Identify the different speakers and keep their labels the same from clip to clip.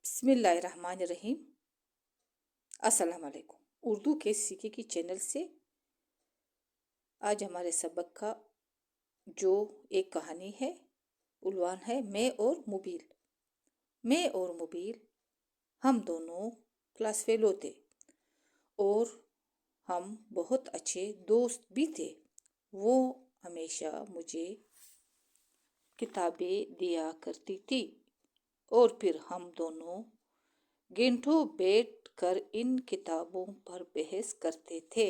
Speaker 1: بسم اللہ الرحمن الرحیم۔ السلام علیکم۔ اردو کے سیکھے کی چینل سے آج ہمارے سبق کا جو ایک کہانی ہے، عنوان ہے میں اور مبیل۔ میں اور مبیل ہم دونوں کلاس فیلو تھے اور ہم بہت اچھے دوست بھی تھے۔ وہ ہمیشہ مجھے کتابیں دیا کرتی تھی اور پھر ہم دونوں گھنٹوں بیٹھ کر ان کتابوں پر بحث کرتے تھے۔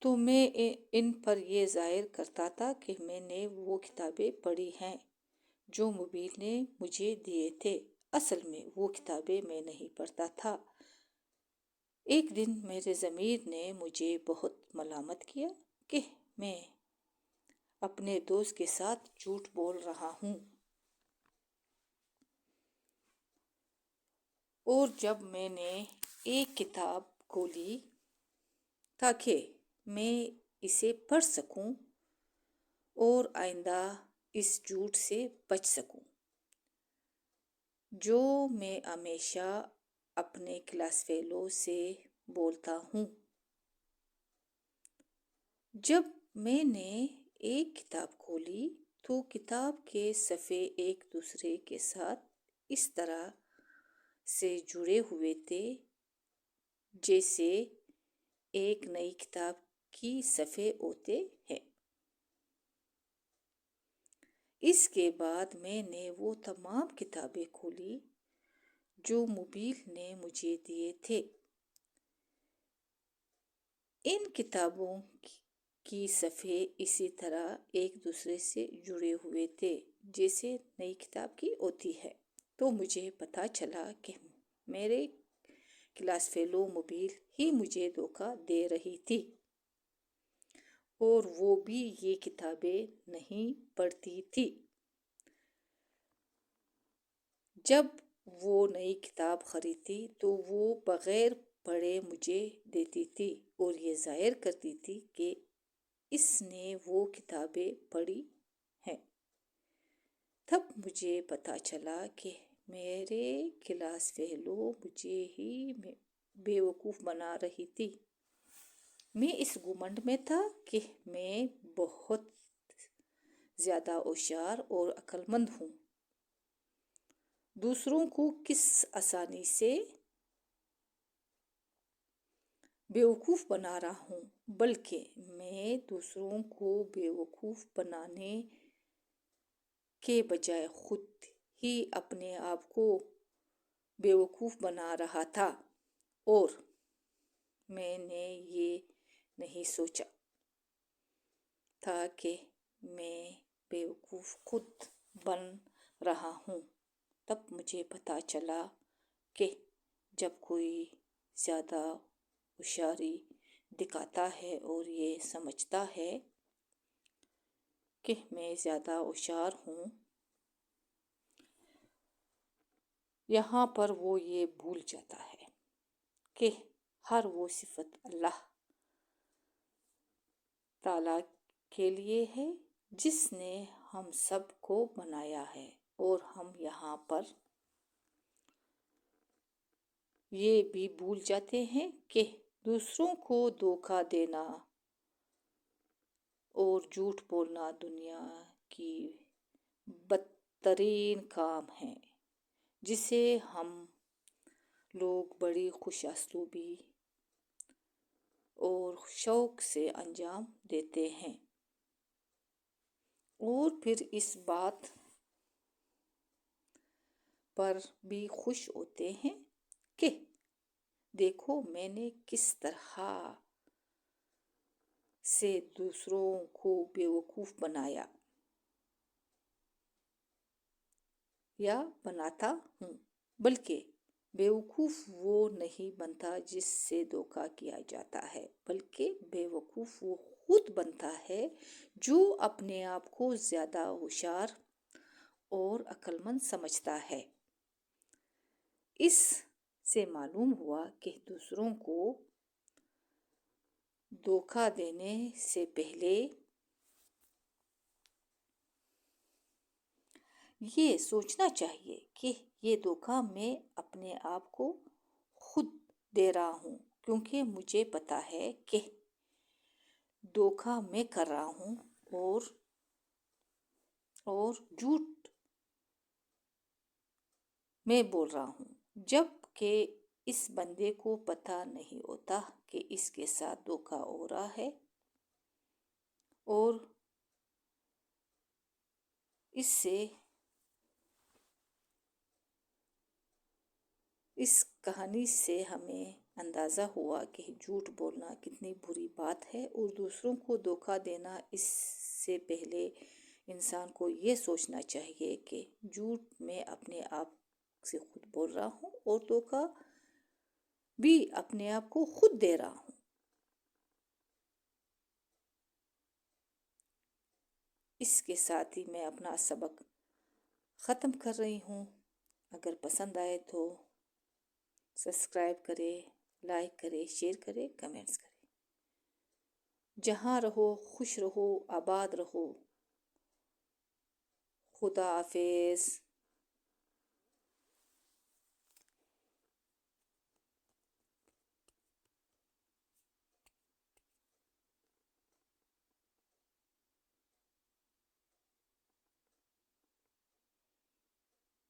Speaker 1: تو میں ان پر یہ ظاہر کرتا تھا کہ میں نے وہ کتابیں پڑھی ہیں جو مبیل نے مجھے دیے تھے۔ اصل میں وہ کتابیں میں نہیں پڑھتا تھا۔ ایک دن میرے ضمیر نے مجھے بہت ملامت کیا کہ میں اپنے دوست کے ساتھ جھوٹ بول رہا ہوں، اور جب میں نے ایک کتاب کھولی تاکہ میں اسے پڑھ سکوں اور آئندہ اس جھوٹ سے بچ سکوں جو میں ہمیشہ اپنے کلاس فیلو سے بولتا ہوں۔ جب میں نے ایک کتاب کھولی تو کتاب کے صفحے ایک دوسرے کے ساتھ اس طرح سے جڑے ہوئے تھے جیسے ایک نئی کتاب کی صفحے ہوتے ہیں۔ اس کے بعد میں نے وہ تمام کتابیں کھولی جو مبیل نے مجھے دیے تھے۔ ان کتابوں کی صفحے اسی طرح ایک دوسرے سے جڑے ہوئے تھے جیسے نئی کتاب کی ہوتی ہے۔ تو مجھے پتہ چلا کہ میرے کلاس فیلو مبیل ہی مجھے دھوکہ دے رہی تھی اور وہ بھی یہ کتابیں نہیں پڑھتی تھی۔ جب وہ نئی کتاب خریدتی تو وہ بغیر پڑھے مجھے دیتی تھی اور یہ ظاہر کرتی تھی کہ اس نے وہ کتابیں پڑھی ہیں۔ تب مجھے پتہ چلا کہ میرے کلاس فیلو مجھے ہی بیوقوف بنا رہی تھی۔ میں اس گھمنڈ میں تھا کہ میں بہت زیادہ ہوشیار اور عقل مند ہوں، دوسروں کو کس آسانی سے بیوقوف بنا رہا ہوں، بلکہ میں دوسروں کو بیوقوف بنانے کے بجائے خود ہی اپنے آپ کو بیوقوف بنا رہا تھا، اور میں نے یہ نہیں سوچا تھا کہ میں بیوقوف خود بن رہا ہوں۔ تب مجھے پتہ چلا کہ جب کوئی زیادہ ہوشیاری دکھاتا ہے اور یہ سمجھتا ہے کہ میں زیادہ ہوشیار ہوں، یہاں پر وہ یہ بھول جاتا ہے کہ ہر وہ صفت اللہ تعالیٰ کے لیے ہے جس نے ہم سب کو بنایا ہے، اور ہم یہاں پر یہ بھی بھول جاتے ہیں کہ دوسروں کو دھوکہ دینا اور جھوٹ بولنا دنیا کی بدترین کام ہے جسے ہم لوگ بڑی خوش اسلوبی اور شوق سے انجام دیتے ہیں، اور پھر اس بات پر بھی خوش ہوتے ہیں کہ دیکھو میں نے کس طرح سے دوسروں کو بیوقوف بنایا یا بناتا ہوں۔ بلکہ بیوقوف وہ نہیں بنتا جس سے دھوکہ کیا جاتا ہے، بلکہ بیوقوف وہ خود بنتا ہے جو اپنے آپ کو زیادہ ہوشیار اور عقل مند سمجھتا ہے۔ اس سے معلوم ہوا کہ دوسروں کو دھوکہ دینے سے پہلے یہ سوچنا چاہیے کہ یہ دھوکا میں اپنے آپ کو خود دے رہا ہوں، کیونکہ مجھے پتا ہے کہ دھوکا میں کر رہا ہوں اور جھوٹ میں بول رہا ہوں، جب کہ اس بندے کو پتہ نہیں ہوتا کہ اس کے ساتھ دھوکا ہو رہا ہے، اور اس کہانی سے ہمیں اندازہ ہوا کہ جھوٹ بولنا کتنی بری بات ہے، اور دوسروں کو دھوکا دینا اس سے پہلے انسان کو یہ سوچنا چاہیے کہ جھوٹ میں اپنے آپ سے خود بول رہا ہوں اور دھوکا بھی اپنے آپ کو خود دے رہا ہوں۔ اس کے ساتھ ہی میں اپنا سبق ختم کر رہی ہوں۔ اگر پسند آئے تو سبسکرائب کرے، لائک کرے، شیئر کرے، کمنٹس کرے۔ جہاں رہو خوش رہو، آباد رہو۔ خدا حافظ۔